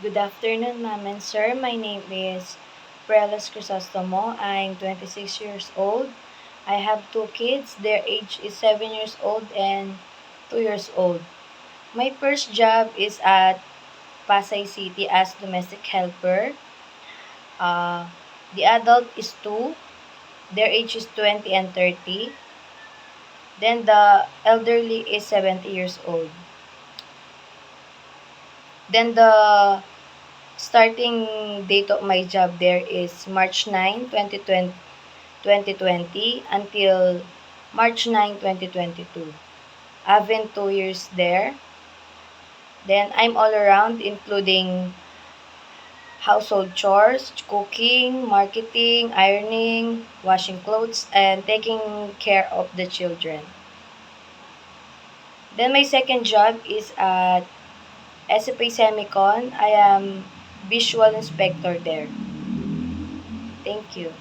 Good afternoon, ma'am and sir. My name is Prelas Crisostomo. I'm 26 years old. I have two kids. Their age is 7 years old and 2 years old. My first job is at Pasay City as domestic helper. Uh, the adult is 2. Their age is 20 and 30. Then the elderly is 70 years old. Then the starting date of my job there is March 9, 2020 until March 9, 2022. I've been 2 years there. Then I'm all around including household chores, cooking, marketing, ironing, washing clothes, and taking care of the children. Then my second job is at SFA Semicon. I am visual inspector there. Thank you.